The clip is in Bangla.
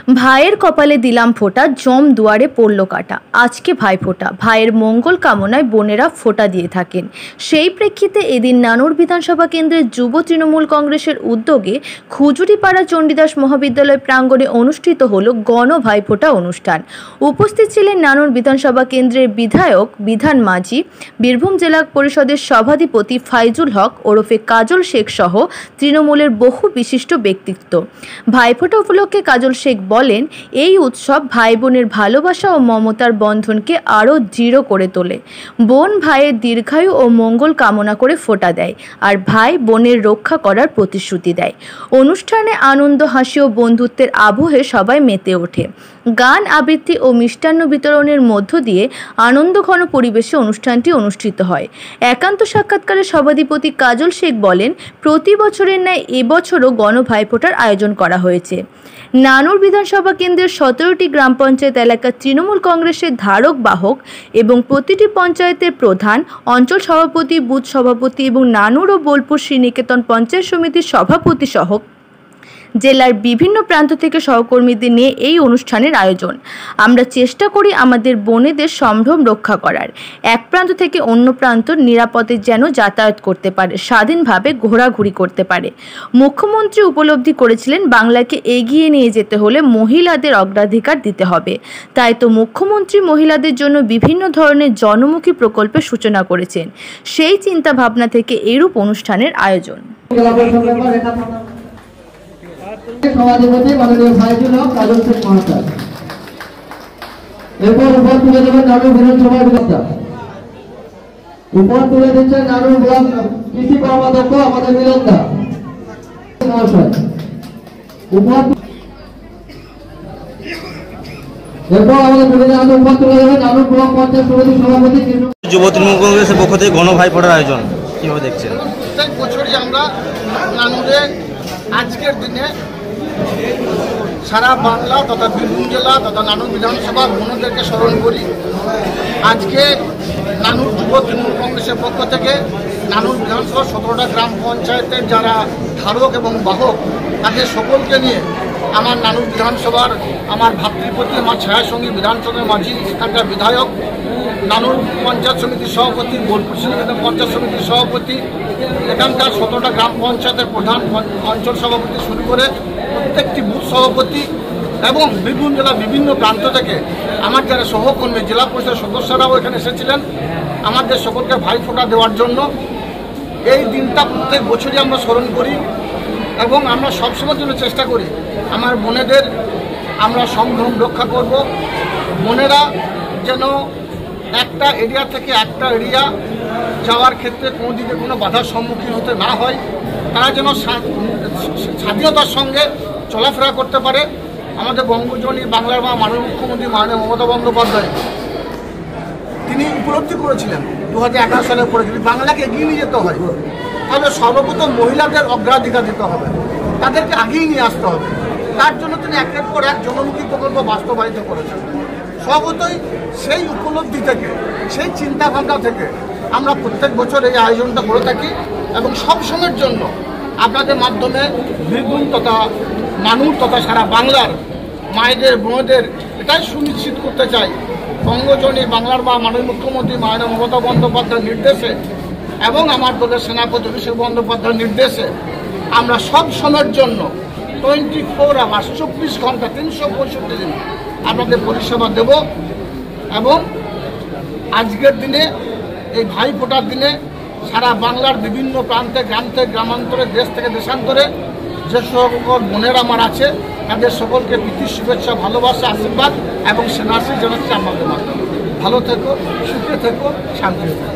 ভাইয়ের কপালে দিলাম ফোঁটা, জম দুয়ারে পড়ল কাটা। আজকে ভাইফোঁটা, ভাইয়ের মঙ্গল কামনায় বোনেরা ফোঁটা দিয়ে থাকেন। সেই প্রেক্ষিতে এদিন নানুর বিধানসভা কেন্দ্রের যুব তৃণমূল কংগ্রেসের উদ্যোগে খুজুরিপাড়া চণ্ডীদাস মহাবিদ্যালয় প্রাঙ্গণে অনুষ্ঠিত হল গণ ভাইফোঁটা অনুষ্ঠান। উপস্থিত ছিলেন নানুর বিধানসভা কেন্দ্রের বিধায়ক বিধান মাঝি, বীরভূম জেলা পরিষদের সভাধিপতি ফাইজুল হক ওরফে কাজল শেখ সহ তৃণমূলের বহু বিশিষ্ট ব্যক্তিত্ব। ভাইফোঁটা উপলক্ষে কাজল শেখ বলেন, এই উৎসব ভাই বোনের ভালোবাসা ও মমতার বন্ধনকে আরও দৃঢ় করে তোলে। বোন ভাইয়ের দীর্ঘায়ু ও মঙ্গল কামনা করে ফোঁটা দেয়, আর ভাই বোনের রক্ষা করার প্রতিশ্রুতি দেয়। অনুষ্ঠানে আনন্দ, হাসি ও বন্ধুত্বের আবহে সবাই মেতে ওঠে। গান আবৃত্তি ও মিষ্টান্ন বিতরণের মধ্য দিয়ে আনন্দঘন পরিবেশে অনুষ্ঠানটি অনুষ্ঠিত হয়। একান্ত সাক্ষাৎকারে সভাধিপতি কাজল শেখ বলেন, প্রতি বছরের ন্যায় এবছরও গণ ভাইফোঁটার আয়োজন করা হয়েছে। নানুর বিধানসভা কেন্দ্রের 17টি গ্রাম পঞ্চায়েত এলাকার তৃণমূল কংগ্রেসের ধারক বাহক এবং প্রতিটি পঞ্চায়েতের প্রধান, অঞ্চল সভাপতি, বুথ সভাপতি এবং নানুর ও বোলপুর শ্রীনিকেতন পঞ্চায়েত সমিতির সভাপতি সহ জেলার বিভিন্ন প্রান্ত থেকে সহকর্মীদের নিয়ে এই অনুষ্ঠানের আয়োজন। আমরা চেষ্টা করি আমাদের বোনেদের সম্ভ্রম রক্ষা করার, এক প্রান্ত থেকে অন্য প্রান্ত নিরাপদে যেন যাতায়াত করতে পারে, স্বাধীনভাবে ঘোরাঘুরি করতে পারে। মুখ্যমন্ত্রী উপলব্ধি করেছিলেন, বাংলাকে এগিয়ে নিয়ে যেতে হলে মহিলাদের অগ্রাধিকার দিতে হবে। তাই তো মুখ্যমন্ত্রী মহিলাদের জন্য বিভিন্ন ধরনের জনমুখী প্রকল্পের সূচনা করেছেন। সেই চিন্তা ভাবনা থেকে এরূপ অনুষ্ঠানের আয়োজন। সভাধিপতি মাননীয় ফাইজুল হক কাজল শেখ মহাশয়। এরপর উপর তুলে দেবেন নানুর বিধানসভার বিধায়ক। উপর তুলে দিচ্ছেন নানুর ব্লক কৃষি কর্মাধ্যক্ষ আমাদের মিলনদা মহাশয়। উপর এরপর আমাদের বিধায়ক উপর তুলে দেবেন নানুর ব্লক পঞ্চায়েত সমিতির সভাপতি যুব তৃণমূল কংগ্রেসের পক্ষ থেকে গণ ভাইফোঁটার আয়োজন কিভাবে দেখছেন? প্রত্যেক বছরই আমরা নানুরে আজকের দিনে সারা বাংলা তথা বীরভূম জেলা তথা নানুর বিধানসভা বোনদেরকে স্মরণ করি। আজকে নানুর যুব তৃণমূল কংগ্রেসের পক্ষ থেকে নানুর বিধানসভা 17টা গ্রাম পঞ্চায়েতের যারা ধারক এবং বাহক তাদের সকলকে নিয়ে আমার নানুর বিধানসভার আমার ভাতৃপতি, আমার ছায়াসঙ্গী বিধানসভার মাঝি, এখানকার বিধায়ক, নানুর পঞ্চায়েত সমিতির সভাপতি, বোলপুর শ্রীনিকেতন পঞ্চায়েত সমিতির সভাপতি, এখানকার 17টা গ্রাম পঞ্চায়েতের প্রধান, অঞ্চল সভাপতি শুরু করে প্রত্যেকটি বুথ সভাপতি এবং বীরভূম জেলার বিভিন্ন প্রান্ত থেকে আমার যারা সহকর্মী, জেলা পরিষদের সদস্যরাও এখানে এসেছিলেন আমাদের সকলকে ভাইফোঁটা দেওয়ার জন্য। এই দিনটা প্রত্যেক বছরই আমরা স্মরণ করি এবং আমরা সবসময়ের জন্য চেষ্টা করি আমার বোনেদের আমরা সম্ভ্রম রক্ষা করব। বোনেরা যেন একটা এরিয়া থেকে একটা এরিয়া যাওয়ার ক্ষেত্রে কোনো দিকে কোনো বাধার সম্মুখীন হতে না হয়, তারা যেন স্বাধীনতার সঙ্গে চলাফেরা করতে পারে। আমাদের বঙ্গজননী বাংলার মা মাননীয় মুখ্যমন্ত্রী মাননীয় মমতা বন্দ্যোপাধ্যায় তিনি উপলব্ধি করেছিলেন 2011 সালের পরে যদি বাংলাকে এগিয়ে নিয়ে যেতে হয় তাহলে সর্বপ্রথম মহিলাদের অগ্রাধিকার দিতে হবে, তাদেরকে আগিয়ে নিয়ে আসতে হবে। তার জন্য তিনি একের পর এক জনমুখী প্রকল্প বাস্তবায়িত করেছেন। স্বগতই সেই উপলব্ধি থেকে, সেই চিন্তাভাবনা থেকে আমরা প্রত্যেক বছর এই আয়োজনটা করে থাকি এবং সবসময়ের জন্য আপনাদের মাধ্যমে বীরভূম তথা নানুর তথা সারা বাংলার মায়েদের, বোনদের এটাই সুনিশ্চিত করতে চাই, বঙ্গজননী বাংলার মা মাননীয় মুখ্যমন্ত্রী মাননীয় মমতা বন্দ্যোপাধ্যায়ের নির্দেশে এবং আমার দলের সেনাপতি অভিষেক বন্দ্যোপাধ্যায়ের নির্দেশে আমরা সব সময়ের জন্য 24 আওয়ার্স 24 ঘন্টা 365 দিন আপনাদের পরিষেবা দেব। এবং আজকের দিনে এই ভাইফোঁটার দিনে সারা বাংলার বিভিন্ন প্রান্তে, গ্রাম থেকে গ্রামান্তরে, দেশ থেকে দেশান্তরে যে সকল বোনেরা আমার আছে তাদের সকলকে প্রীতি, শুভেচ্ছা, ভালোবাসা, আশীর্বাদ এবং সেনাশ্রী জানাচ্ছি আমাদের মাধ্যমে। ভালো থেকো, সুখে থেকো, শান্তি থেকো।